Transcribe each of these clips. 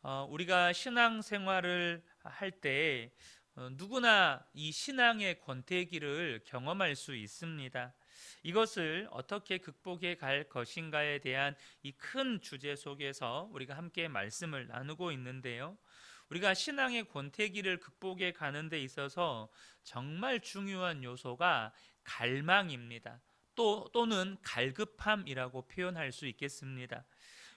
우리가 신앙생활을 할 때 누구나 이 신앙의 권태기를 경험할 수 있습니다. 이것을 어떻게 극복해 갈 것인가에 대한 이 큰 주제 속에서 우리가 함께 말씀을 나누고 있는데요. 우리가 신앙의 권태기를 극복해 가는 데 있어서 정말 중요한 요소가 갈망입니다. 또는 갈급함이라고 표현할 수 있겠습니다.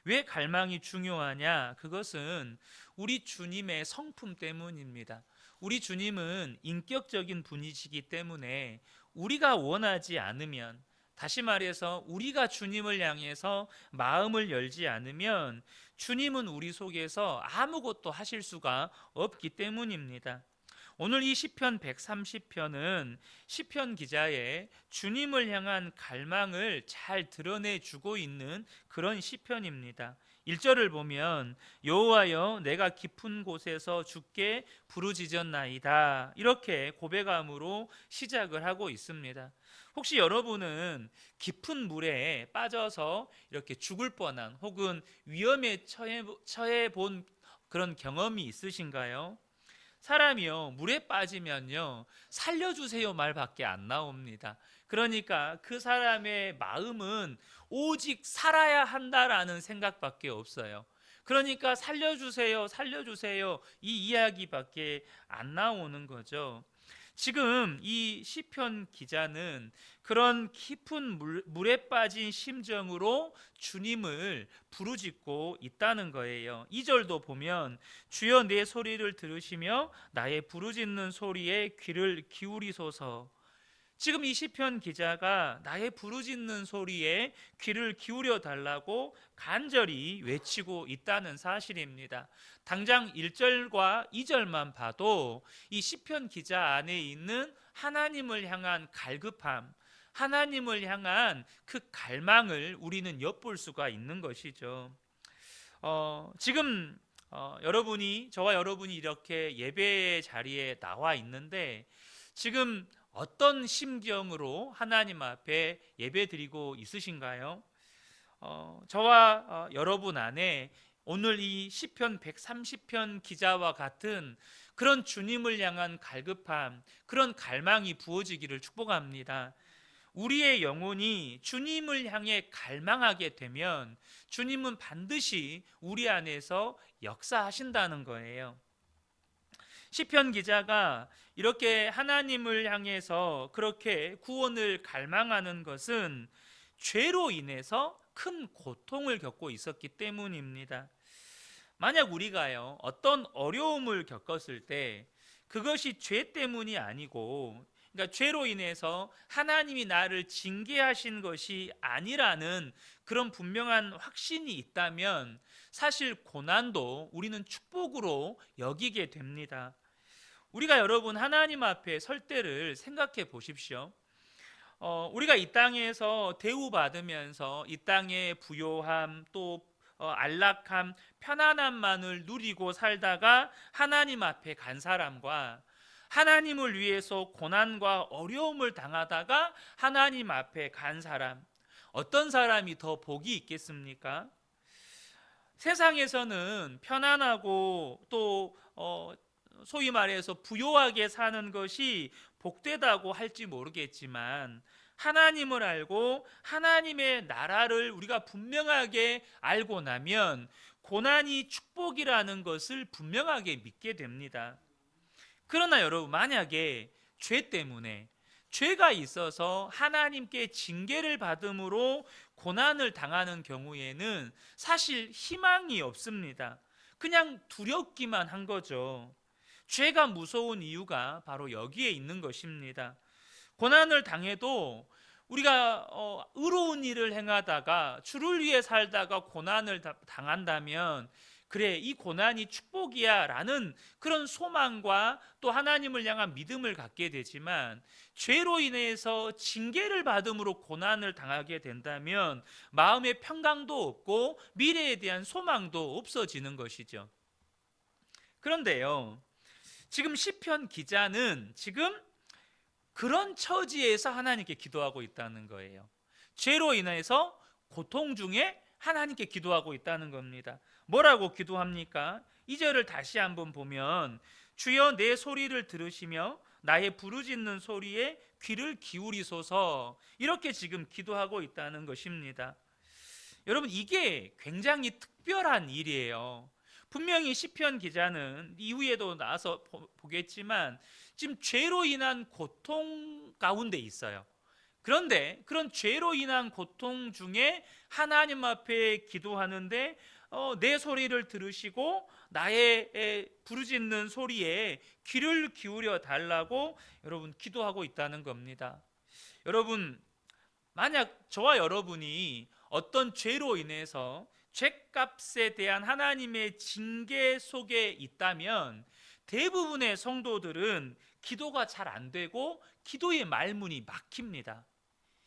왜 갈망이 중요하냐? 그것은 우리 주님의 성품 때문입니다. 우리 주님은 인격적인 분이시기 때문에 우리가 원하지 않으면, 다시 말해서 우리가 주님을 향해서 마음을 열지 않으면 주님은 우리 속에서 아무것도 하실 수가 없기 때문입니다. 오늘 이 시편 130편은 시편 기자의 주님을 향한 갈망을 잘 드러내 주고 있는 그런 시편입니다. 1절을 보면 여호와여 내가 깊은 곳에서 주께 부르짖었나이다, 이렇게 고백함으로 시작을 하고 있습니다. 혹시 여러분은 깊은 물에 빠져서 이렇게 죽을 뻔한 혹은 위험에 처해 본 그런 경험이 있으신가요? 사람이요, 물에 빠지면요, 살려주세요 말밖에 안 나옵니다. 그러니까 그 사람의 마음은 오직 살아야 한다라는 생각밖에 없어요. 그러니까 살려주세요, 살려주세요, 이 이야기밖에 안 나오는 거죠. 지금 이 시편 기자는 그런 깊은 물에 빠진 심정으로 주님을 부르짖고 있다는 거예요. 2절도 보면 주여 내 소리를 들으시며 나의 부르짖는 소리에 귀를 기울이소서. 지금 이 시편 기자가 나의 부르짖는 소리에 귀를 기울여 달라고 간절히 외치고 있다는 사실입니다. 당장 1절과 2절만 봐도 이 시편 기자 안에 있는 하나님을 향한 갈급함, 하나님을 향한 그 갈망을 우리는 엿볼 수가 있는 것이죠. 지금 저와 여러분이 이렇게 예배의 자리에 나와 있는데 지금 어떤 심경으로 하나님 앞에 예배 드리고 있으신가요? 저와 여러분 안에 오늘 이 시편 130편 기자와 같은 그런 주님을 향한 갈급함, 그런 갈망이 부어지기를 축복합니다. 우리의 영혼이 주님을 향해 갈망하게 되면 주님은 반드시 우리 안에서 역사하신다는 거예요. 시편 기자가 이렇게 하나님을 향해서 그렇게 구원을 갈망하는 것은 죄로 인해서 큰 고통을 겪고 있었기 때문입니다. 만약 우리가요, 어떤 어려움을 겪었을 때 그것이 죄 때문이 아니고, 그러니까 죄로 인해서 하나님이 나를 징계하신 것이 아니라는 그런 분명한 확신이 있다면 사실 고난도 우리는 축복으로 여기게 됩니다. 우리가 여러분 하나님 앞에 설 때를 생각해 보십시오. 우리가 이 땅에서 대우받으면서 이 땅의 부요함, 또 안락함, 편안함만을 누리고 살다가 하나님 앞에 간 사람과 하나님을 위해서 고난과 어려움을 당하다가 하나님 앞에 간 사람, 어떤 사람이 더 복이 있겠습니까? 세상에서는 편안하고 또 소위 말해서 부요하게 사는 것이 복되다고 할지 모르겠지만 하나님을 알고 하나님의 나라를 우리가 분명하게 알고 나면 고난이 축복이라는 것을 분명하게 믿게 됩니다. 그러나 여러분, 만약에 죄 때문에 죄가 있어서 하나님께 징계를 받음으로 고난을 당하는 경우에는 사실 희망이 없습니다. 그냥 두렵기만 한 거죠. 죄가 무서운 이유가 바로 여기에 있는 것입니다. 고난을 당해도 우리가 의로운 일을 행하다가 주를 위해 살다가 고난을 당한다면 그래, 이 고난이 축복이야 라는 그런 소망과 또 하나님을 향한 믿음을 갖게 되지만 죄로 인해서 징계를 받음으로 고난을 당하게 된다면 마음의 평강도 없고 미래에 대한 소망도 없어지는 것이죠. 그런데요, 지금 시편 기자는 지금 그런 처지에서 하나님께 기도하고 있다는 거예요. 죄로 인해서 고통 중에 하나님께 기도하고 있다는 겁니다. 뭐라고 기도합니까? 2절을 다시 한번 보면 주여 내 소리를 들으시며 나의 부르짖는 소리에 귀를 기울이소서, 이렇게 지금 기도하고 있다는 것입니다. 여러분, 이게 굉장히 특별한 일이에요. 분명히 시편 기자는 이후에도 나와서 보겠지만 지금 죄로 인한 고통 가운데 있어요. 그런데 그런 죄로 인한 고통 중에 하나님 앞에 기도하는데 내 소리를 들으시고 나의 부르짖는 소리에 귀를 기울여 달라고 여러분 기도하고 있다는 겁니다. 여러분, 만약 저와 여러분이 어떤 죄로 인해서 죄값에 대한 하나님의 징계 속에 있다면 대부분의 성도들은 기도가 잘 안 되고 기도의 말문이 막힙니다.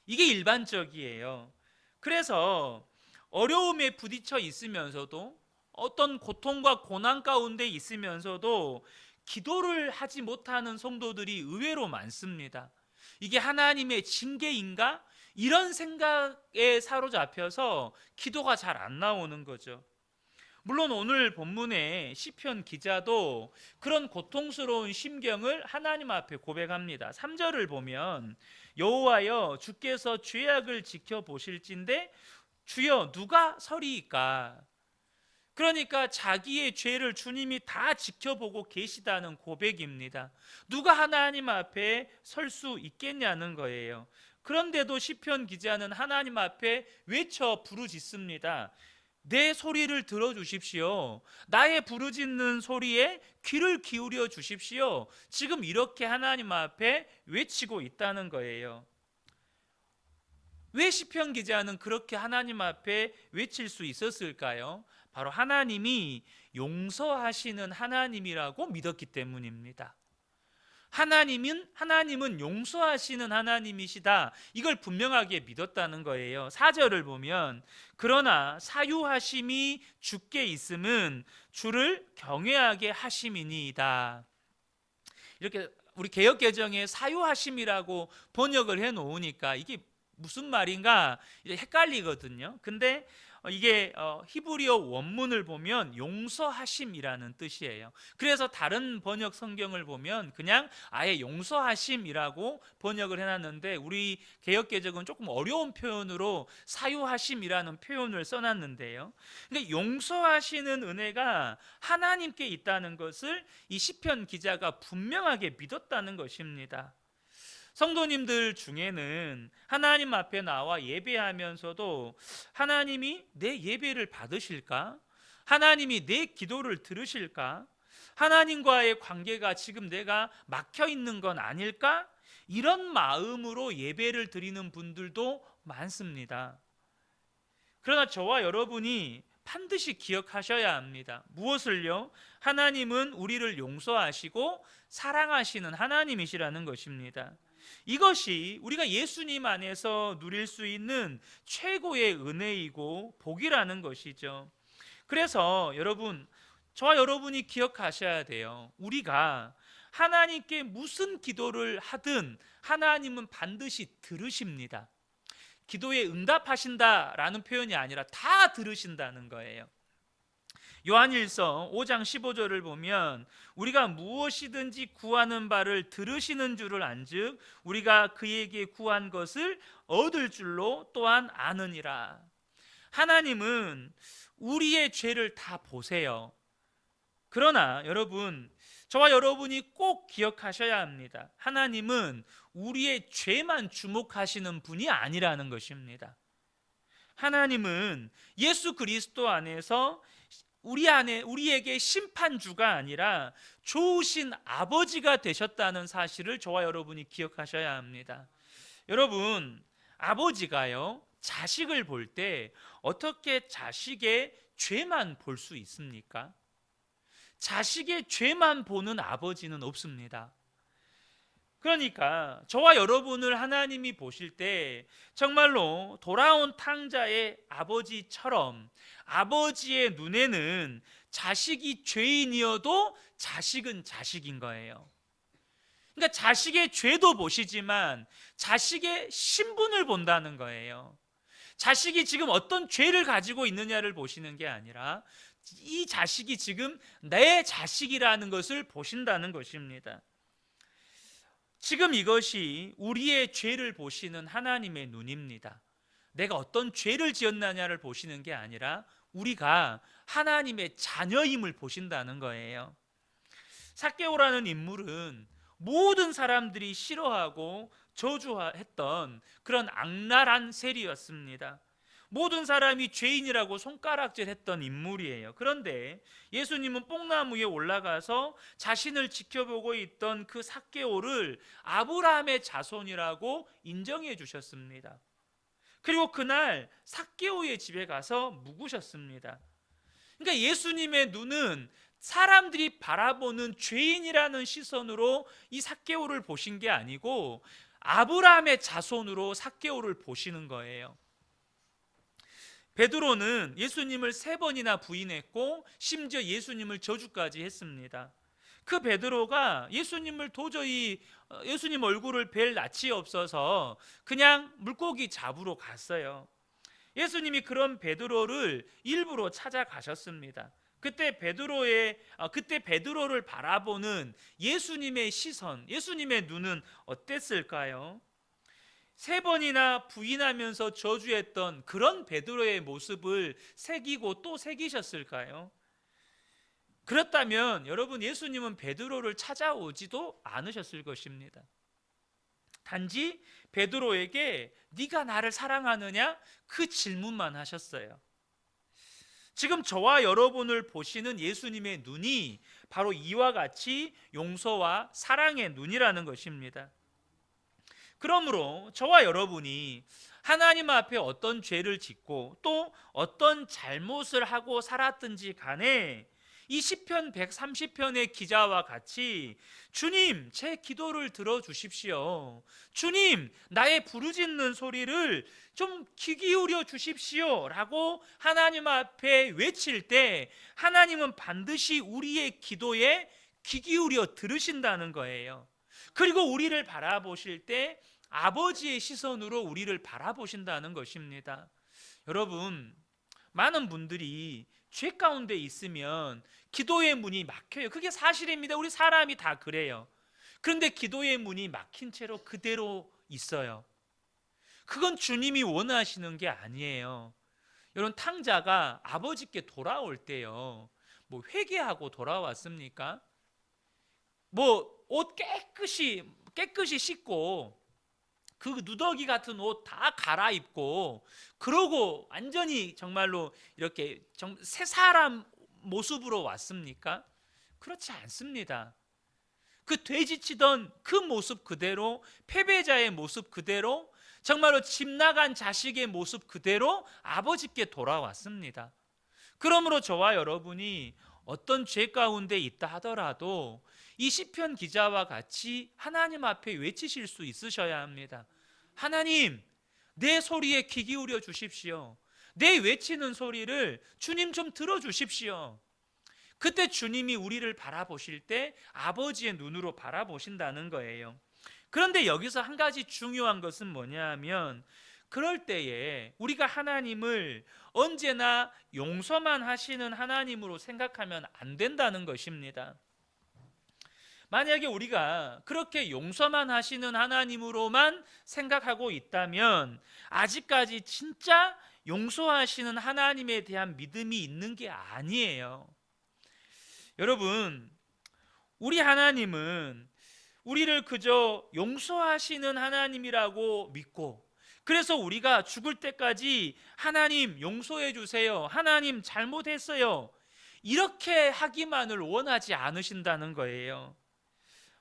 이게 일반적이에요. 그래서 어려움에 부딪혀 있으면서도, 어떤 고통과 고난 가운데 있으면서도 기도를 하지 못하는 성도들이 의외로 많습니다. 이게 하나님의 징계인가? 이런 생각에 사로잡혀서 기도가 잘 안 나오는 거죠. 물론 오늘 본문의 시편 기자도 그런 고통스러운 심경을 하나님 앞에 고백합니다. 3절을 보면 여호와여 주께서 죄악을 지켜보실진데 주여 누가 서리이까? 그러니까 자기의 죄를 주님이 다 지켜보고 계시다는 고백입니다. 누가 하나님 앞에 설 수 있겠냐는 거예요. 그런데도 시편 기자는 하나님 앞에 외쳐 부르짖습니다. 내 소리를 들어주십시오. 나의 부르짖는 소리에 귀를 기울여 주십시오. 지금 이렇게 하나님 앞에 외치고 있다는 거예요. 왜 시편 기자는 그렇게 하나님 앞에 외칠 수 있었을까요? 바로 하나님이 용서하시는 하나님이라고 믿었기 때문입니다. 하나님은 용서하시는 하나님이시다, 이걸 분명하게 믿었다는 거예요. 4절을 보면 그러나 사유하심이 주께 있음은 주를 경외하게 하심이니이다. 이렇게 우리 개역개정에 사유하심이라고 번역을 해 놓으니까 이게 무슨 말인가 헷갈리거든요. 근데 이게 히브리어 원문을 보면 용서하심이라는 뜻이에요. 그래서 다른 번역 성경을 보면 그냥 아예 용서하심이라고 번역을 해놨는데 우리 개역개정은 조금 어려운 표현으로 사유하심이라는 표현을 써놨는데요. 그러니까 용서하시는 은혜가 하나님께 있다는 것을 이 시편 기자가 분명하게 믿었다는 것입니다. 성도님들 중에는 하나님 앞에 나와 예배하면서도 하나님이 내 예배를 받으실까? 하나님이 내 기도를 들으실까? 하나님과의 관계가 지금 내가 막혀 있는 건 아닐까? 이런 마음으로 예배를 드리는 분들도 많습니다. 그러나 저와 여러분이 반드시 기억하셔야 합니다. 무엇을요? 하나님은 우리를 용서하시고 사랑하시는 하나님이시라는 것입니다. 이것이 우리가 예수님 안에서 누릴 수 있는 최고의 은혜이고 복이라는 것이죠. 그래서 여러분, 저와 여러분이 기억하셔야 돼요. 우리가 하나님께 무슨 기도를 하든 하나님은 반드시 들으십니다. 기도에 응답하신다라는 표현이 아니라 다 들으신다는 거예요. 요한일서 5장 15절을 보면 우리가 무엇이든지 구하는 바를 들으시는 줄을 안즉 우리가 그에게 구한 것을 얻을 줄로 또한 아느니라. 하나님은 우리의 죄를 다 보세요. 그러나 여러분, 저와 여러분이 꼭 기억하셔야 합니다. 하나님은 우리의 죄만 주목하시는 분이 아니라는 것입니다. 하나님은 예수 그리스도 안에서 우리에게 심판주가 아니라 좋으신 아버지가 되셨다는 사실을 저와 여러분이 기억하셔야 합니다. 여러분, 아버지가요, 자식을 볼 때 어떻게 자식의 죄만 볼 수 있습니까? 자식의 죄만 보는 아버지는 없습니다. 그러니까 저와 여러분을 하나님이 보실 때 정말로 돌아온 탕자의 아버지처럼 아버지의 눈에는 자식이 죄인이어도 자식은 자식인 거예요. 그러니까 자식의 죄도 보시지만 자식의 신분을 본다는 거예요. 자식이 지금 어떤 죄를 가지고 있느냐를 보시는 게 아니라 이 자식이 지금 내 자식이라는 것을 보신다는 것입니다. 지금 이것이 우리의 죄를 보시는 하나님의 눈입니다. 내가 어떤 죄를 지었느냐를 보시는 게 아니라 우리가 하나님의 자녀임을 보신다는 거예요. 삭개오라는 인물은 모든 사람들이 싫어하고 저주했던 그런 악랄한 세리였습니다. 모든 사람이 죄인이라고 손가락질했던 인물이에요. 그런데 예수님은 뽕나무 위에 올라가서 자신을 지켜보고 있던 그 삭개오를 아브라함의 자손이라고 인정해 주셨습니다. 그리고 그날 삭개오의 집에 가서 묵으셨습니다. 그러니까 예수님의 눈은 사람들이 바라보는 죄인이라는 시선으로 이 삭개오를 보신 게 아니고 아브라함의 자손으로 삭개오를 보시는 거예요. 베드로는 예수님을 3번이나 부인했고 심지어 예수님을 저주까지 했습니다. 그 베드로가 예수님을 도저히 예수님 얼굴을 뵐 낯이 없어서 그냥 물고기 잡으러 갔어요. 예수님이 그런 베드로를 일부러 찾아가셨습니다. 그때 베드로를 바라보는 예수님의 시선, 예수님의 눈은 어땠을까요? 3번이나 부인하면서 저주했던 그런 베드로의 모습을 새기고 또 새기셨을까요? 그렇다면 여러분, 예수님은 베드로를 찾아오지도 않으셨을 것입니다. 단지 베드로에게 네가 나를 사랑하느냐? 그 질문만 하셨어요. 지금 저와 여러분을 보시는 예수님의 눈이 바로 이와 같이 용서와 사랑의 눈이라는 것입니다. 그러므로 저와 여러분이 하나님 앞에 어떤 죄를 짓고 또 어떤 잘못을 하고 살았든지 간에 이 시편 130편의 기자와 같이 주님, 제 기도를 들어주십시오. 주님, 나의 부르짖는 소리를 좀 귀 기울여 주십시오 라고 하나님 앞에 외칠 때 하나님은 반드시 우리의 기도에 귀 기울여 들으신다는 거예요. 그리고 우리를 바라보실 때 아버지의 시선으로 우리를 바라보신다는 것입니다. 여러분, 많은 분들이 죄 가운데 있으면 기도의 문이 막혀요. 그게 사실입니다. 우리 사람이 다 그래요. 그런데 기도의 문이 막힌 채로 그대로 있어요. 그건 주님이 원하시는 게 아니에요. 여러분, 탕자가 아버지께 돌아올 때요, 뭐 회개하고 돌아왔습니까? 뭐 옷 깨끗이 씻고 그 누더기 같은 옷 다 갈아입고 그러고 완전히 정말로 이렇게 새 사람 모습으로 왔습니까? 그렇지 않습니다. 그 돼지치던 그 모습 그대로, 패배자의 모습 그대로, 정말로 집 나간 자식의 모습 그대로 아버지께 돌아왔습니다. 그러므로 저와 여러분이 어떤 죄 가운데 있다 하더라도 이 시편 기자와 같이 하나님 앞에 외치실 수 있으셔야 합니다. 하나님, 내 소리에 귀 기울여 주십시오. 내 외치는 소리를 주님 좀 들어주십시오. 그때 주님이 우리를 바라보실 때 아버지의 눈으로 바라보신다는 거예요. 그런데 여기서 한 가지 중요한 것은 뭐냐 하면, 그럴 때에 우리가 하나님을 언제나 용서만 하시는 하나님으로 생각하면 안 된다는 것입니다. 만약에 우리가 그렇게 용서만 하시는 하나님으로만 생각하고 있다면 아직까지 진짜 용서하시는 하나님에 대한 믿음이 있는 게 아니에요. 여러분, 우리 하나님은 우리를 그저 용서하시는 하나님이라고 믿고, 그래서 우리가 죽을 때까지 하나님 용서해 주세요, 하나님 잘못했어요, 이렇게 하기만을 원하지 않으신다는 거예요.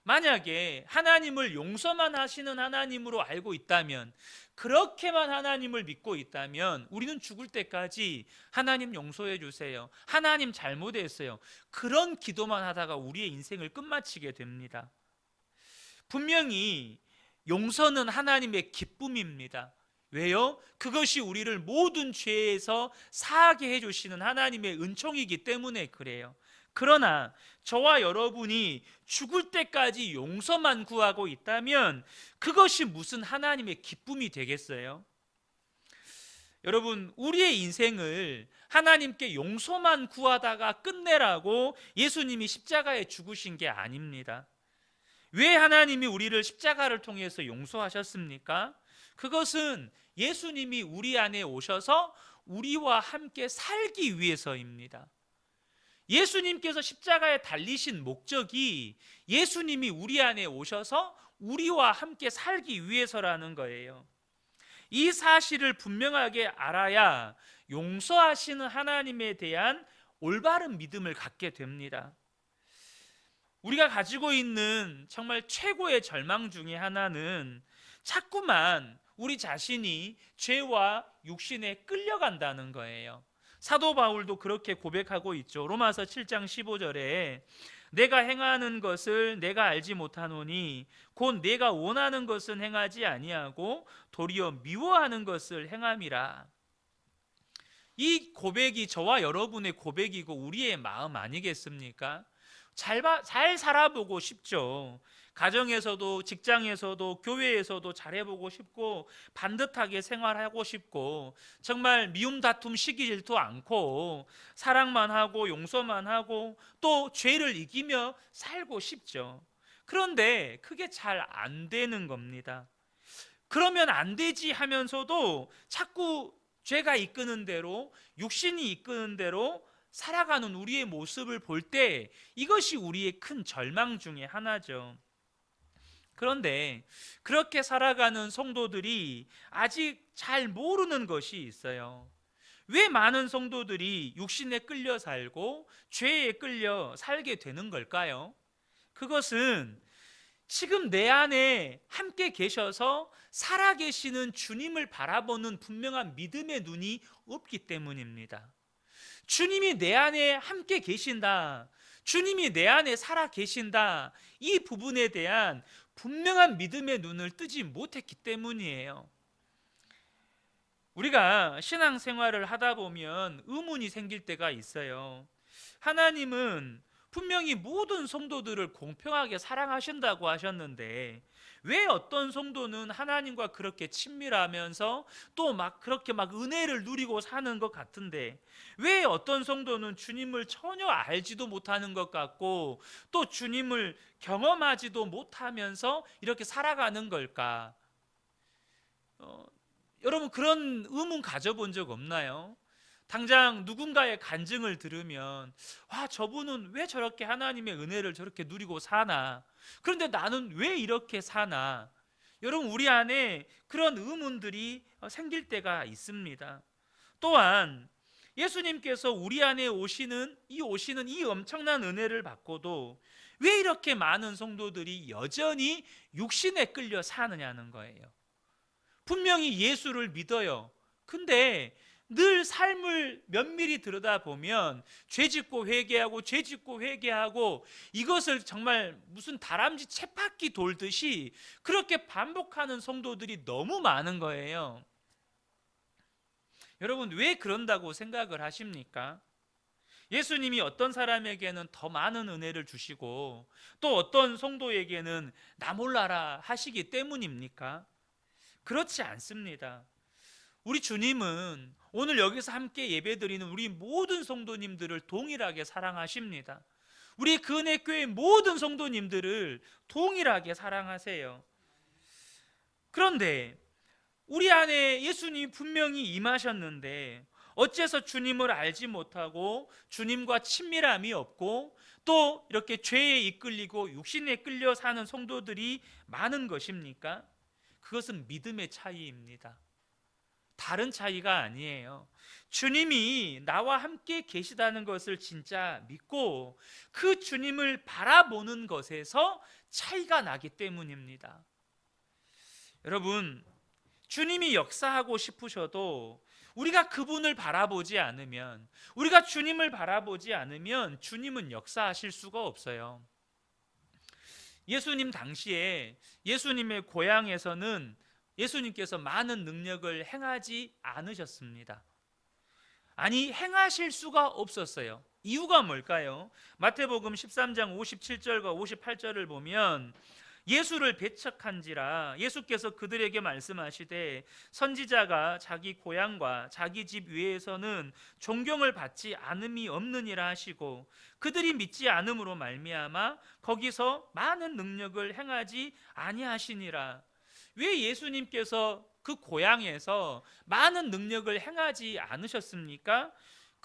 만약에 하나님을 용서만 하시는 하나님으로 알고 있다면, 그렇게만 하나님을 믿고 있다면 우리는 죽을 때까지 하나님 용서해 주세요, 하나님 잘못했어요, 그런 기도만 하다가 우리의 인생을 끝마치게 됩니다. 분명히 용서는 하나님의 기쁨입니다. 왜요? 그것이 우리를 모든 죄에서 사하게 해주시는 하나님의 은총이기 때문에 그래요. 그러나 저와 여러분이 죽을 때까지 용서만 구하고 있다면 그것이 무슨 하나님의 기쁨이 되겠어요? 여러분, 우리의 인생을 하나님께 용서만 구하다가 끝내라고 예수님이 십자가에 죽으신 게 아닙니다. 왜 하나님이 우리를 십자가를 통해서 용서하셨습니까? 그것은 예수님이 우리 안에 오셔서 우리와 함께 살기 위해서입니다. 예수님께서 십자가에 달리신 목적이 예수님이 우리 안에 오셔서 우리와 함께 살기 위해서라는 거예요. 이 사실을 분명하게 알아야 용서하시는 하나님에 대한 올바른 믿음을 갖게 됩니다. 우리가 가지고 있는 정말 최고의 절망 중에 하나는 자꾸만 우리 자신이 죄와 육신에 끌려간다는 거예요. 사도 바울도 그렇게 고백하고 있죠. 로마서 7장 15절에 내가 행하는 것을 내가 알지 못하노니 곧 내가 원하는 것은 행하지 아니하고 도리어 미워하는 것을 행함이라. 이 고백이 저와 여러분의 고백이고 우리의 마음 아니겠습니까? 잘 살아보고 싶죠. 가정에서도 직장에서도 교회에서도 잘해보고 싶고 반듯하게 생활하고 싶고 정말 미움 다툼 시기 질투 않고 사랑만 하고 용서만 하고 또 죄를 이기며 살고 싶죠. 그런데 그게 잘 안 되는 겁니다. 그러면 안 되지 하면서도 자꾸 죄가 이끄는 대로 육신이 이끄는 대로 살아가는 우리의 모습을 볼 때 이것이 우리의 큰 절망 중에 하나죠. 그런데 그렇게 살아가는 성도들이 아직 잘 모르는 것이 있어요. 왜 많은 성도들이 육신에 끌려 살고 죄에 끌려 살게 되는 걸까요? 그것은 지금 내 안에 함께 계셔서 살아계시는 주님을 바라보는 분명한 믿음의 눈이 없기 때문입니다. 주님이 내 안에 함께 계신다, 주님이 내 안에 살아 계신다, 이 부분에 대한 분명한 믿음의 눈을 뜨지 못했기 때문이에요. 우리가 신앙생활을 하다 보면 의문이 생길 때가 있어요. 하나님은 분명히 모든 성도들을 공평하게 사랑하신다고 하셨는데 왜 어떤 성도는 하나님과 그렇게 친밀하면서 또 막 그렇게 막 은혜를 누리고 사는 것 같은데 왜 어떤 성도는 주님을 전혀 알지도 못하는 것 같고 또 주님을 경험하지도 못하면서 이렇게 살아가는 걸까? 여러분 그런 의문 가져본 적 없나요? 당장 누군가의 간증을 들으면 와, 저분은 왜 저렇게 하나님의 은혜를 저렇게 누리고 사나? 그런데 나는 왜 이렇게 사나? 여러분 우리 안에 그런 의문들이 생길 때가 있습니다. 또한 예수님께서 우리 안에 오시는 이 엄청난 은혜를 받고도 왜 이렇게 많은 성도들이 여전히 육신에 끌려 사느냐는 거예요. 분명히 예수를 믿어요. 근데 늘 삶을 면밀히 들여다보면 죄짓고 회개하고 죄짓고 회개하고 이것을 정말 무슨 다람쥐 쳇바퀴 돌듯이 그렇게 반복하는 성도들이 너무 많은 거예요. 여러분 왜 그런다고 생각을 하십니까? 예수님이 어떤 사람에게는 더 많은 은혜를 주시고 또 어떤 성도에게는 나 몰라라 하시기 때문입니까? 그렇지 않습니다. 우리 주님은 오늘 여기서 함께 예배드리는 우리 모든 성도님들을 동일하게 사랑하십니다. 우리 그 은혜 교회 모든 성도님들을 동일하게 사랑하세요. 그런데 우리 안에 예수님이 분명히 임하셨는데 어째서 주님을 알지 못하고 주님과 친밀함이 없고 또 이렇게 죄에 이끌리고 육신에 끌려 사는 성도들이 많은 것입니까? 그것은 믿음의 차이입니다. 다른 차이가 아니에요. 주님이 나와 함께 계시다는 것을 진짜 믿고 그 주님을 바라보는 것에서 차이가 나기 때문입니다. 여러분, 주님이 역사하고 싶으셔도 우리가 그분을 바라보지 않으면, 우리가 주님을 바라보지 않으면 주님은 역사하실 수가 없어요. 예수님 당시에 예수님의 고향에서는 예수님께서 많은 능력을 행하지 않으셨습니다. 아니, 행하실 수가 없었어요. 이유가 뭘까요? 마태복음 13장 57절과 58절을 보면 예수를 배척한지라 예수께서 그들에게 말씀하시되 선지자가 자기 고향과 자기 집 위에서는 존경을 받지 않음이 없느니라 하시고 그들이 믿지 않음으로 말미암아 거기서 많은 능력을 행하지 아니하시니라. 왜 예수님께서 그 고향에서 많은 능력을 행하지 않으셨습니까?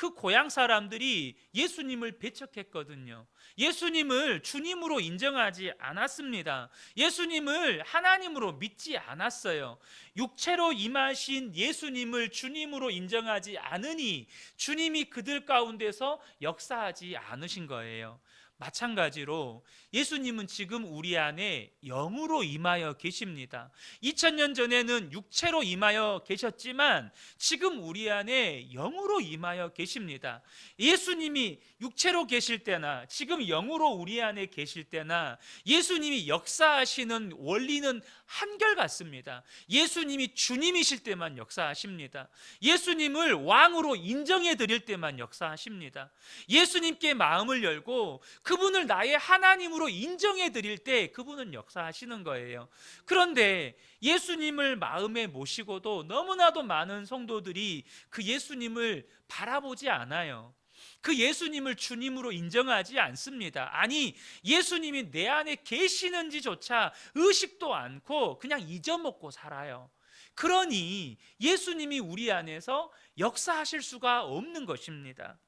그 고향 사람들이 예수님을 배척했거든요. 예수님을 주님으로 인정하지 않았습니다. 예수님을 하나님으로 믿지 않았어요. 육체로 임하신 예수님을 주님으로 인정하지 않으니 주님이 그들 가운데서 역사하지 않으신 거예요. 마찬가지로 예수님은 지금 우리 안에 영으로 임하여 계십니다. 2000년 전에는 육체로 임하여 계셨지만 지금 우리 안에 영으로 임하여 계십니다. 예수님이 육체로 계실 때나 지금 영으로 우리 안에 계실 때나 예수님이 역사하시는 원리는 한결같습니다. 예수님이 주님이실 때만 역사하십니다. 예수님을 왕으로 인정해 드릴 때만 역사하십니다. 예수님께 마음을 열고 그분을 나의 하나님으로 인정해 드릴 때 그분은 역사하시는 거예요. 그런데 예수님을 마음에 모시고도 너무나도 많은 성도들이 그 예수님을 바라보지 않아요. 그 예수님을 주님으로 인정하지 않습니다. 아니, 예수님이 내 안에 계시는지조차 의식도 않고 그냥 잊어먹고 살아요. 그러니 예수님이 우리 안에서 역사하실 수가 없는 것입니다.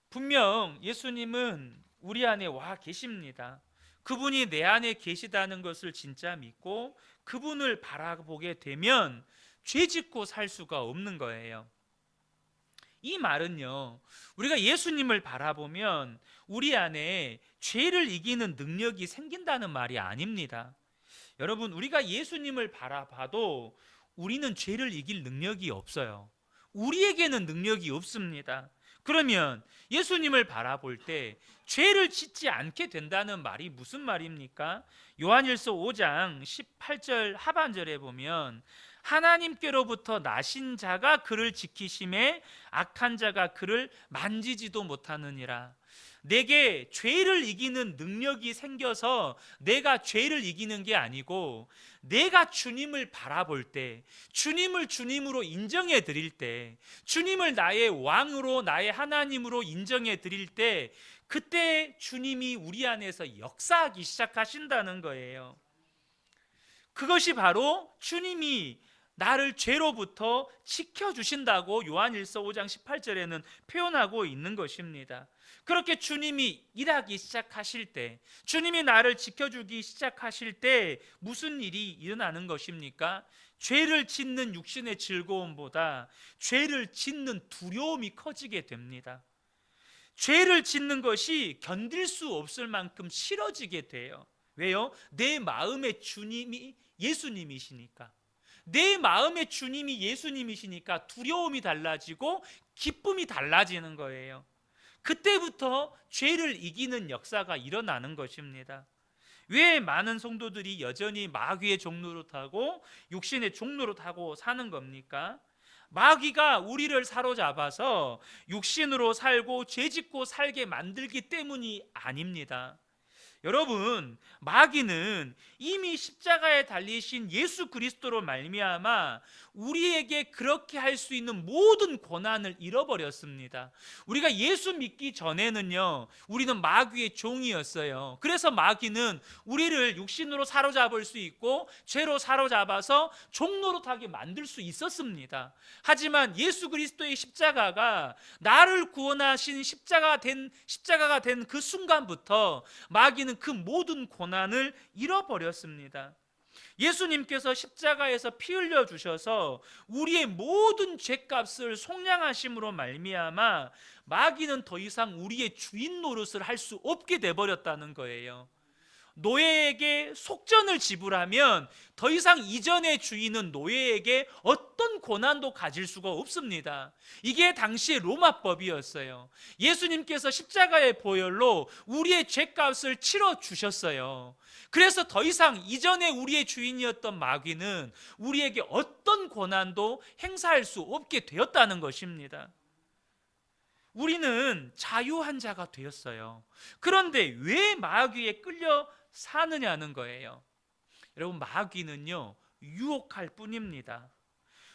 분명 예수님은 우리 안에 와 계십니다. 그분이 내 안에 계시다는 것을 진짜 믿고 그분을 바라보게 되면 죄 짓고 살 수가 없는 거예요. 이 말은요, 우리가 예수님을 바라보면 우리 안에 죄를 이기는 능력이 생긴다는 말이 아닙니다. 여러분, 우리가 예수님을 바라봐도 우리는 죄를 이길 능력이 없어요. 우리에게는 능력이 없습니다. 그러면 예수님을 바라볼 때 죄를 짓지 않게 된다는 말이 무슨 말입니까? 요한일서 5장 18절 하반절에 보면 하나님께로부터 나신 자가 그를 지키심에 악한 자가 그를 만지지도 못하느니라. 내게 죄를 이기는 능력이 생겨서 내가 죄를 이기는 게 아니고 내가 주님을 바라볼 때, 주님을 주님으로 인정해 드릴 때, 주님을 나의 왕으로 나의 하나님으로 인정해 드릴 때 그때 주님이 우리 안에서 역사하기 시작하신다는 거예요. 그것이 바로 주님이 나를 죄로부터 지켜주신다고 요한일서 5장 18절에는 표현하고 있는 것입니다. 그렇게 주님이 일하기 시작하실 때, 주님이 나를 지켜주기 시작하실 때 무슨 일이 일어나는 것입니까? 죄를 짓는 육신의 즐거움보다 죄를 짓는 두려움이 커지게 됩니다. 죄를 짓는 것이 견딜 수 없을 만큼 싫어지게 돼요. 왜요? 내 마음의 주님이 예수님이시니까. 내 마음의 주님이 예수님이시니까 두려움이 달라지고 기쁨이 달라지는 거예요. 그때부터 죄를 이기는 역사가 일어나는 것입니다. 왜 많은 성도들이 여전히 마귀의 종로로 타고 육신의 종로로 타고 사는 겁니까? 마귀가 우리를 사로잡아서 육신으로 살고 죄짓고 살게 만들기 때문이 아닙니다. 여러분, 마귀는 이미 십자가에 달리신 예수 그리스도로 말미암아 우리에게 그렇게 할 수 있는 모든 권한을 잃어버렸습니다. 우리가 예수 믿기 전에는요, 우리는 마귀의 종이었어요. 그래서 마귀는 우리를 육신으로 사로잡을 수 있고 죄로 사로잡아서 종노릇하게 만들 수 있었습니다. 하지만 예수 그리스도의 십자가가 나를 구원하신 십자가가 된 그 순간부터 마귀는 그 모든 권한을 잃어버렸습니다. 예수님께서 십자가에서 피 흘려 주셔서 우리의 모든 죄값을 속량하심으로 말미암아 마귀는 더 이상 우리의 주인 노릇을 할 수 없게 돼 버렸다는 거예요. 노예에게 속전을 지불하면 더 이상 이전의 주인은 노예에게 어떤 권한도 가질 수가 없습니다. 이게 당시의 로마법이었어요. 예수님께서 십자가의 보혈로 우리의 죄값을 치러 주셨어요. 그래서 더 이상 이전에 우리의 주인이었던 마귀는 우리에게 어떤 권한도 행사할 수 없게 되었다는 것입니다. 우리는 자유한 자가 되었어요. 그런데 왜 마귀에 끌려 사느냐는 거예요. 여러분, 마귀는요, 유혹할 뿐입니다.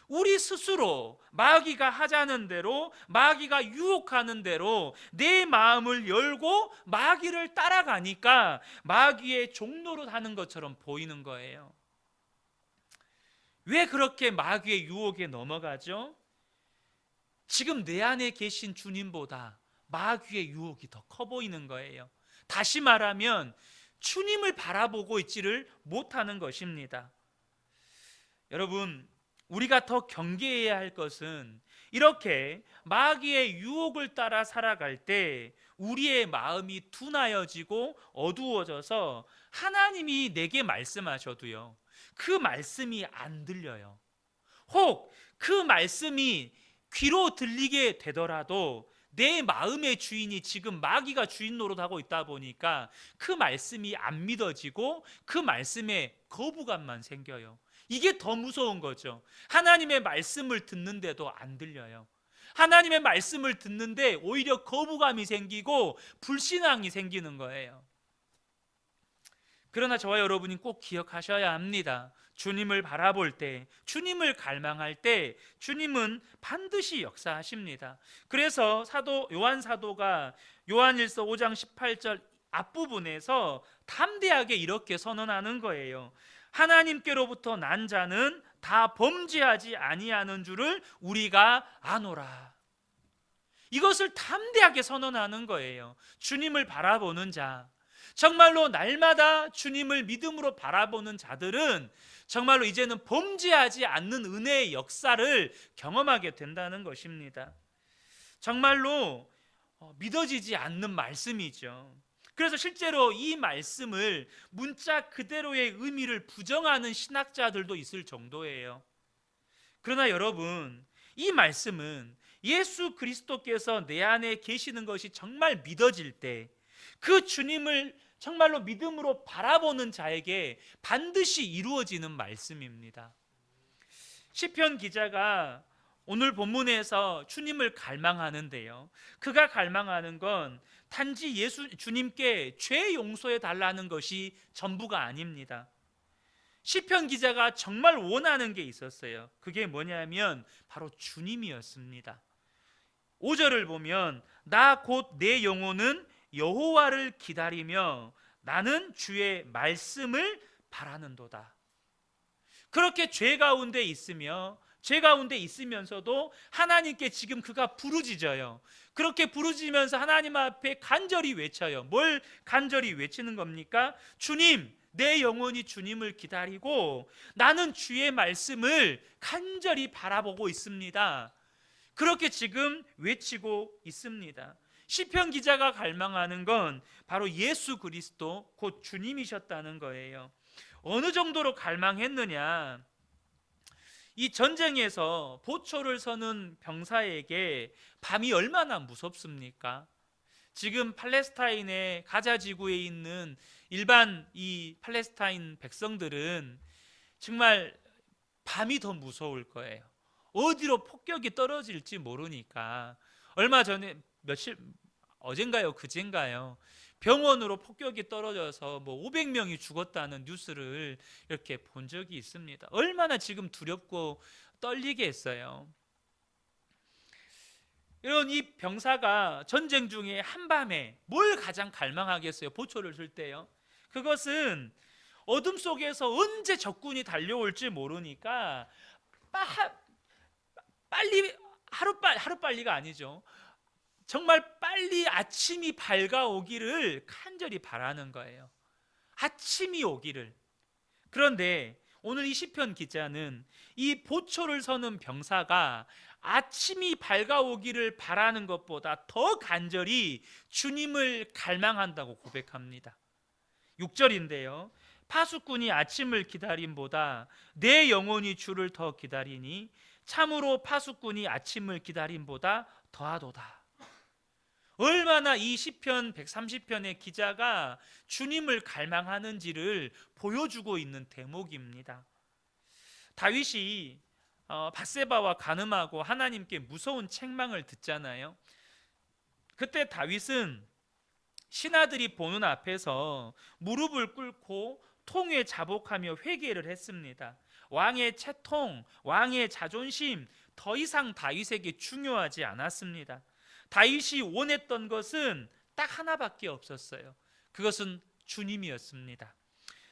우리 스스로 마귀가 하자는 대로, 마귀가 유혹하는 대로 내 마음을 열고 마귀를 따라가니까 마귀의 종노릇 하는 것처럼 보이는 거예요. 왜 그렇게 마귀의 유혹에 넘어가죠? 지금 내 안에 계신 주님보다 마귀의 유혹이 더 커 보이는 거예요. 다시 말하면 주님을 바라보고 있지를 못하는 것입니다. 여러분, 우리가 더 경계해야 할 것은 이렇게 마귀의 유혹을 따라 살아갈 때 우리의 마음이 둔하여지고 어두워져서 하나님이 내게 말씀하셔도요, 그 말씀이 안 들려요. 혹 그 말씀이 귀로 들리게 되더라도 내 마음의 주인이 지금 마귀가 주인 노릇하고 있다 보니까 그 말씀이 안 믿어지고 그 말씀에 거부감만 생겨요. 이게 더 무서운 거죠. 하나님의 말씀을 듣는데도 안 들려요. 하나님의 말씀을 듣는데 오히려 거부감이 생기고 불신앙이 생기는 거예요. 그러나 저와 여러분이 꼭 기억하셔야 합니다. 주님을 바라볼 때, 주님을 갈망할 때 주님은 반드시 역사하십니다. 그래서 요한 사도가 요한일서 5장 18절 앞부분에서 담대하게 이렇게 선언하는 거예요. 하나님께로부터 난 자는 다 범죄하지 아니하는 줄을 우리가 아노라. 이것을 담대하게 선언하는 거예요. 주님을 바라보는 자, 정말로 날마다 주님을 믿음으로 바라보는 자들은 정말로 이제는 범죄하지 않는 은혜의 역사를 경험하게 된다는 것입니다. 정말로 믿어지지 않는 말씀이죠. 그래서 실제로 이 말씀을 문자 그대로의 의미를 부정하는 신학자들도 있을 정도예요. 그러나 여러분, 이 말씀은 예수 그리스도께서 내 안에 계시는 것이 정말 믿어질 때 그 주님을 정말로 믿음으로 바라보는 자에게 반드시 이루어지는 말씀입니다. 시편 기자가 오늘 본문에서 주님을 갈망하는데요, 그가 갈망하는 건 단지 주님께 죄 용서해 달라는 것이 전부가 아닙니다. 시편 기자가 정말 원하는 게 있었어요. 그게 뭐냐면 바로 주님이었습니다. 5절을 보면 나 곧 내 영혼은 여호와를 기다리며 나는 주의 말씀을 바라는도다. 그렇게 죄 가운데 있으면서도 하나님께 지금 그가 부르짖어요. 그렇게 부르짖으면서 하나님 앞에 간절히 외쳐요. 뭘 간절히 외치는 겁니까? 주님, 내 영혼이 주님을 기다리고 나는 주의 말씀을 간절히 바라보고 있습니다. 그렇게 지금 외치고 있습니다. 시편 기자가 갈망하는 건 바로 예수 그리스도 곧 주님이셨다는 거예요. 어느 정도로 갈망했느냐? 이 전쟁에서 보초를 서는 병사에게 밤이 얼마나 무섭습니까? 지금 팔레스타인의 가자 지구에 있는 일반 이 팔레스타인 백성들은 정말 밤이 더 무서울 거예요. 어디로 폭격이 떨어질지 모르니까. 얼마 전에 어젠가요 그젠가요 병원으로 폭격이 떨어져서 500명이 죽었다는 뉴스를 이렇게 본 적이 있습니다. 얼마나 지금 두렵고 떨리게 했어요. 이런 이 병사가 전쟁 중에 한밤에 뭘 가장 갈망하겠어요? 보초를 쓸 때요. 그것은 어둠 속에서 언제 적군이 달려올지 모르니까 빨리 하루빨리가 아니죠. 정말 빨리 아침이 밝아오기를 간절히 바라는 거예요. 아침이 오기를. 그런데 오늘 이 시편 기자는 이 보초를 서는 병사가 아침이 밝아오기를 바라는 것보다 더 간절히 주님을 갈망한다고 고백합니다. 6절인데요. 파수꾼이 아침을 기다림보다 내 영혼이 주를 더 기다리니 참으로 파수꾼이 아침을 기다림보다 더하도다. 얼마나 이 시편 130편의 기자가 주님을 갈망하는지를 보여주고 있는 대목입니다. 다윗이 밧세바와 간음하고 하나님께 무서운 책망을 듣잖아요. 그때 다윗은 신하들이 보는 앞에서 무릎을 꿇고 통에 자복하며 회개를 했습니다. 왕의 채통, 왕의 자존심 더 이상 다윗에게 중요하지 않았습니다. 다윗이 원했던 것은 딱 하나밖에 없었어요. 그것은 주님이었습니다.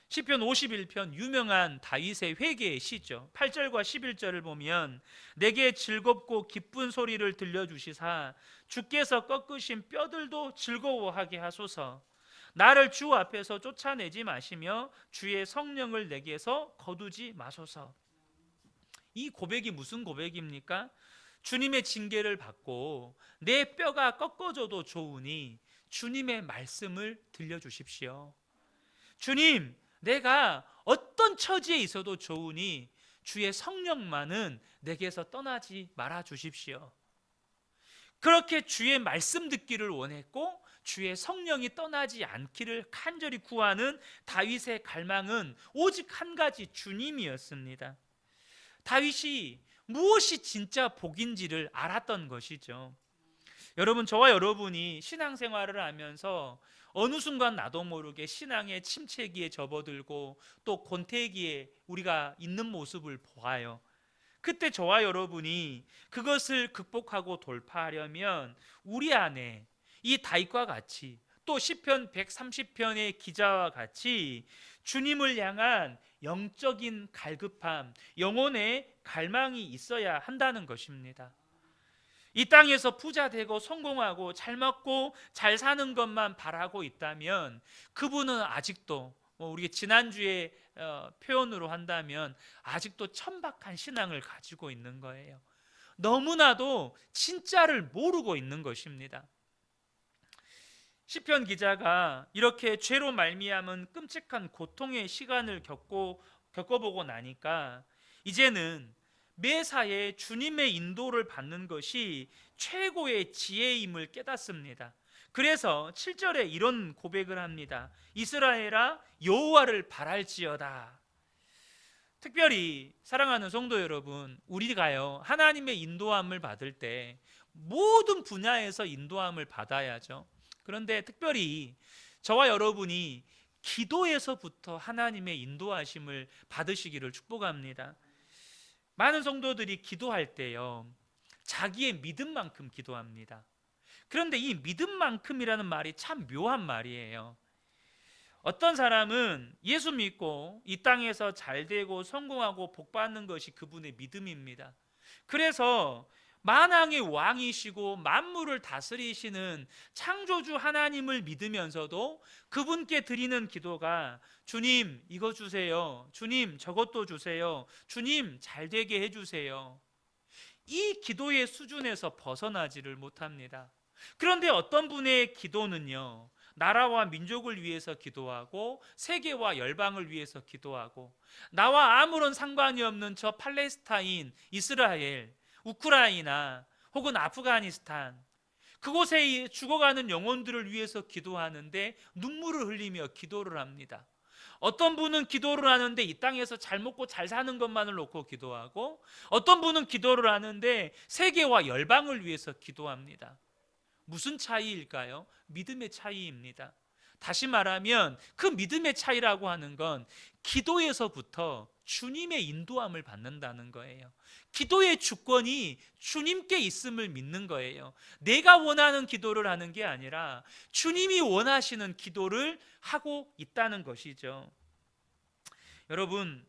시편 51편 유명한 다윗의 회개의 시죠. 8절과 11절을 보면 내게 즐겁고 기쁜 소리를 들려주시사 주께서 꺾으신 뼈들도 즐거워하게 하소서. 나를 주 앞에서 쫓아내지 마시며 주의 성령을 내게서 거두지 마소서. 이 고백이 무슨 고백입니까? 주님의 징계를 받고 내 뼈가 꺾어져도 좋으니 주님의 말씀을 들려주십시오. 주님, 내가 어떤 처지에 있어도 좋으니 주의 성령만은 내게서 떠나지 말아 주십시오. 그렇게 주의 말씀 듣기를 원했고 주의 성령이 떠나지 않기를 간절히 구하는 다윗의 갈망은 오직 한 가지, 주님이었습니다. 다윗이 무엇이 진짜 복인지를 알았던 것이죠. 여러분, 저와 여러분이 신앙생활을 하면서 어느 순간 나도 모르게 신앙의 침체기에 접어들고 또 권태기에 우리가 있는 모습을 보아요. 그때 저와 여러분이 그것을 극복하고 돌파하려면 우리 안에 이 다윗과 같이 또 시편 130편의 기자와 같이 주님을 향한 영적인 갈급함, 영혼의 갈망이 있어야 한다는 것입니다. 이 땅에서 부자 되고 성공하고 잘 먹고 잘 사는 것만 바라고 있다면 그분은 아직도 우리 지난주에 표현으로 한다면 아직도 천박한 신앙을 가지고 있는 거예요. 너무나도 진짜를 모르고 있는 것입니다. 시편 기자가 이렇게 죄로 말미암은 끔찍한 고통의 시간을 겪어보고 나니까 이제는 매사에 주님의 인도를 받는 것이 최고의 지혜임을 깨닫습니다. 그래서 7절에 이런 고백을 합니다. 이스라엘아, 여호와를 바랄지어다. 특별히 사랑하는 성도 여러분, 우리가요 하나님의 인도함을 받을 때 모든 분야에서 인도함을 받아야죠. 그런데 특별히 저와 여러분이 기도에서부터 하나님의 인도하심을 받으시기를 축복합니다. 많은 성도들이 기도할 때요 자기의 믿음만큼 기도합니다. 그런데 이 믿음만큼이라는 말이 참 묘한 말이에요. 어떤 사람은 예수 믿고 이 땅에서 잘 되고 성공하고 복 받는 것이 그분의 믿음입니다. 그래서 만왕의 왕이시고 만물을 다스리시는 창조주 하나님을 믿으면서도 그분께 드리는 기도가 주님 이거 주세요, 주님 저것도 주세요, 주님 잘 되게 해주세요. 이 기도의 수준에서 벗어나지를 못합니다. 그런데 어떤 분의 기도는요 나라와 민족을 위해서 기도하고 세계와 열방을 위해서 기도하고 나와 아무런 상관이 없는 저 팔레스타인, 이스라엘, 우크라이나 혹은 아프가니스탄 그곳에 죽어가는 영혼들을 위해서 기도하는데 눈물을 흘리며 기도를 합니다. 어떤 분은 기도를 하는데 이 땅에서 잘 먹고 잘 사는 것만을 놓고 기도하고 어떤 분은 기도를 하는데 세계와 열방을 위해서 기도합니다. 무슨 차이일까요? 믿음의 차이입니다. 다시 말하면 그 믿음의 차이라고 하는 건 기도에서부터 주님의 인도함을 받는다는 거예요. 기도의 주권이 주님께 있음을 믿는 거예요. 내가 원하는 기도를 하는 게 아니라 주님이 원하시는 기도를 하고 있다는 것이죠. 여러분,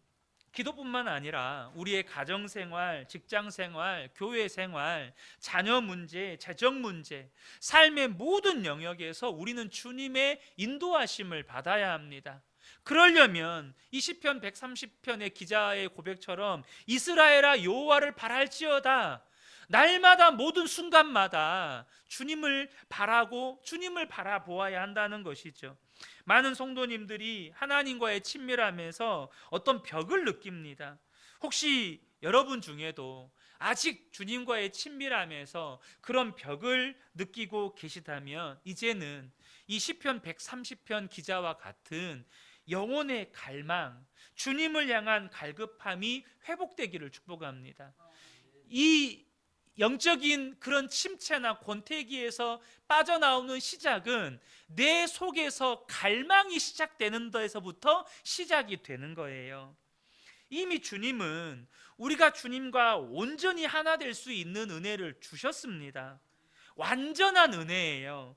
기도뿐만 아니라 우리의 가정생활, 직장생활, 교회생활, 자녀 문제, 재정 문제, 삶의 모든 영역에서 우리는 주님의 인도하심을 받아야 합니다. 그러려면 이 시편 130편의 기자의 고백처럼 이스라엘아 여호와를 바랄지어다. 날마다 모든 순간마다 주님을 바라고 주님을 바라보아야 한다는 것이죠. 많은 성도님들이 하나님과의 친밀함에서 어떤 벽을 느낍니다. 혹시 여러분 중에도 아직 주님과의 친밀함에서 그런 벽을 느끼고 계시다면 이제는 이 시편 130편 기자와 같은 영혼의 갈망, 주님을 향한 갈급함이 회복되기를 축복합니다. 이 영적인 그런 침체나 권태기에서 빠져나오는 시작은 내 속에서 갈망이 시작되는 데서부터 시작이 되는 거예요. 이미 주님은 우리가 주님과 온전히 하나 될 수 있는 은혜를 주셨습니다. 완전한 은혜예요.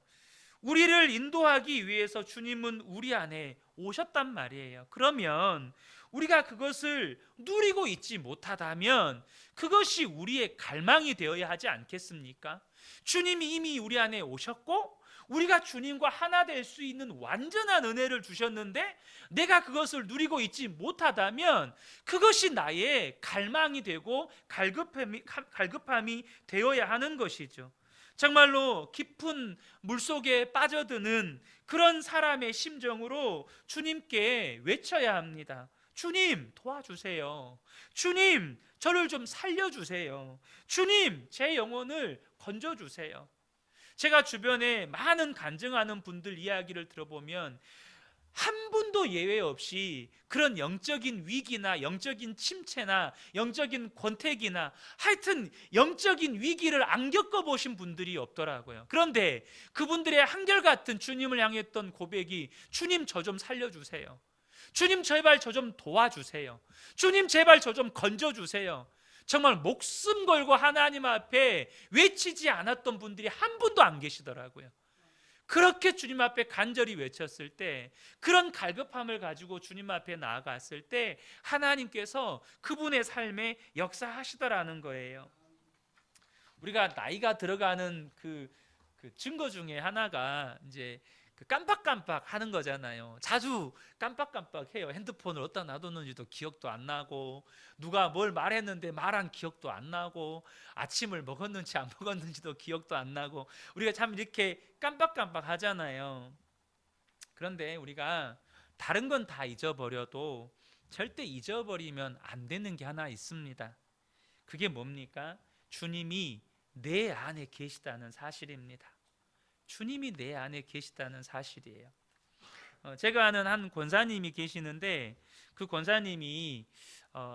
우리를 인도하기 위해서 주님은 우리 안에 오셨단 말이에요. 그러면 우리가 그것을 누리고 있지 못하다면 그것이 우리의 갈망이 되어야 하지 않겠습니까? 주님이 이미 우리 안에 오셨고 우리가 주님과 하나 될 수 있는 완전한 은혜를 주셨는데 내가 그것을 누리고 있지 못하다면 그것이 나의 갈망이 되고 갈급함이 되어야 하는 것이죠. 정말로 깊은 물속에 빠져드는 그런 사람의 심정으로 주님께 외쳐야 합니다. 주님, 도와주세요. 주님, 저를 좀 살려주세요. 주님, 제 영혼을 건져주세요. 제가 주변에 많은 간증하는 분들 이야기를 들어보면 한 분도 예외 없이 그런 영적인 위기나 영적인 침체나 영적인 권태기나 하여튼 영적인 위기를 안 겪어보신 분들이 없더라고요. 그런데 그분들의 한결같은 주님을 향했던 고백이 주님, 저 좀 살려주세요. 주님, 제발 저 좀 도와주세요. 주님, 제발 저 좀 건져주세요. 정말 목숨 걸고 하나님 앞에 외치지 않았던 분들이 한 분도 안 계시더라고요. 그렇게 주님 앞에 간절히 외쳤을 때, 그런 갈급함을 가지고 주님 앞에 나아갔을 때 하나님께서 그분의 삶에 역사하시더라는 거예요. 우리가 나이가 들어가는 그 증거 중에 하나가 이제 그 깜빡깜빡 하는 거잖아요. 자주 깜빡깜빡해요. 핸드폰을 어디다 놔뒀는지도 기억도 안 나고, 누가 뭘 말했는데 말한 기억도 안 나고, 아침을 먹었는지 안 먹었는지도 기억도 안 나고, 우리가 참 이렇게 깜빡깜빡 하잖아요. 그런데 우리가 다른 건 다 잊어버려도 절대 잊어버리면 안 되는 게 하나 있습니다. 그게 뭡니까? 주님이 내 안에 계시다는 사실입니다. 주님이 내 안에 계시다는 사실이에요. 제가 아는 한 권사님이 계시는데 그 권사님이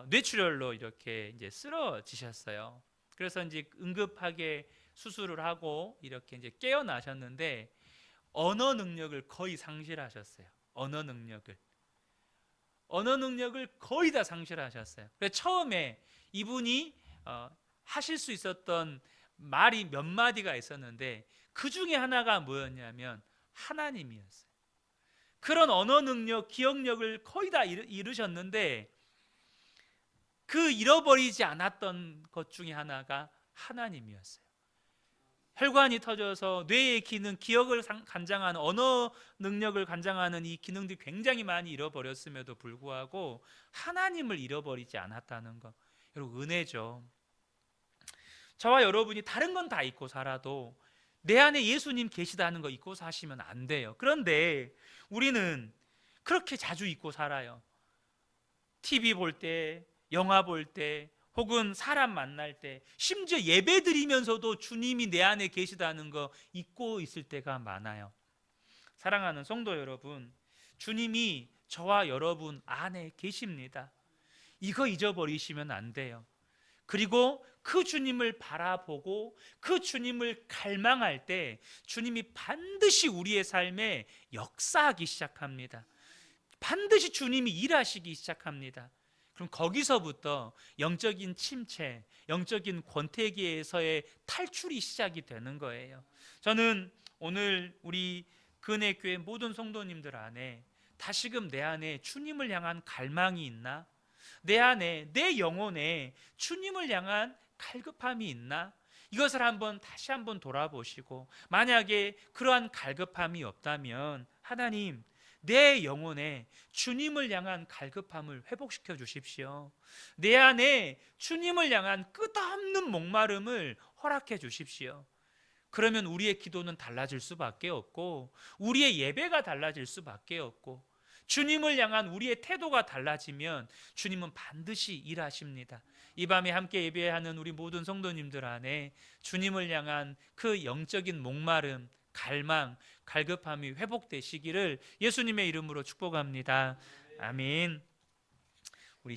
뇌출혈로 이렇게 이제 쓰러지셨어요. 그래서 이제 응급하게 수술을 하고 이렇게 이제 깨어나셨는데 언어 능력을 거의 상실하셨어요. 언어 능력을 거의 다 상실하셨어요. 그래서 처음에 이분이 하실 수 있었던 말이 몇 마디가 있었는데 그 중에 하나가 뭐였냐면 하나님이었어요. 그런 언어 능력, 기억력을 거의 다 잃으셨는데 그 잃어버리지 않았던 것 중에 하나가 하나님이었어요. 혈관이 터져서 뇌의 기능, 기억을 관장하는, 언어 능력을 관장하는 이 기능들이 굉장히 많이 잃어버렸음에도 불구하고 하나님을 잃어버리지 않았다는 것, 여러분 은혜죠. 저와 여러분이 다른 건 다 잊고 살아도 내 안에 예수님 계시다는 거 잊고 사시면 안 돼요. 그런데 우리는 그렇게 자주 잊고 살아요. TV 볼 때, 영화 볼 때, 혹은 사람 만날 때, 심지어 예배 드리면서도 주님이 내 안에 계시다는 거 잊고 있을 때가 많아요. 사랑하는 성도 여러분, 주님이 저와 여러분 안에 계십니다. 이거 잊어버리시면 안 돼요. 그리고 그 주님을 바라보고 그 주님을 갈망할 때 주님이 반드시 우리의 삶에 역사하기 시작합니다. 반드시 주님이 일하시기 시작합니다. 그럼 거기서부터 영적인 침체, 영적인 권태기에서의 탈출이 시작이 되는 거예요. 저는 오늘 우리 근혜교회 모든 성도님들 안에 다시금 내 안에 주님을 향한 갈망이 있나? 내 안에, 내 영혼에 주님을 향한 갈급함이 있나? 이것을 다시 한번 돌아보시고, 만약에 그러한 갈급함이 없다면 하나님, 내 영혼에 주님을 향한 갈급함을 회복시켜 주십시오. 내 안에 주님을 향한 끝없는 목마름을 허락해 주십시오. 그러면 우리의 기도는 달라질 수밖에 없고, 우리의 예배가 달라질 수밖에 없고, 주님을 향한 우리의 태도가 달라지면 주님은 반드시 일하십니다. 이 밤에 함께 예배하는 우리 모든 성도님들 안에 주님을 향한 그 영적인 목마름, 갈망, 갈급함이 회복되시기를 예수님의 이름으로 축복합니다. 아멘. 우리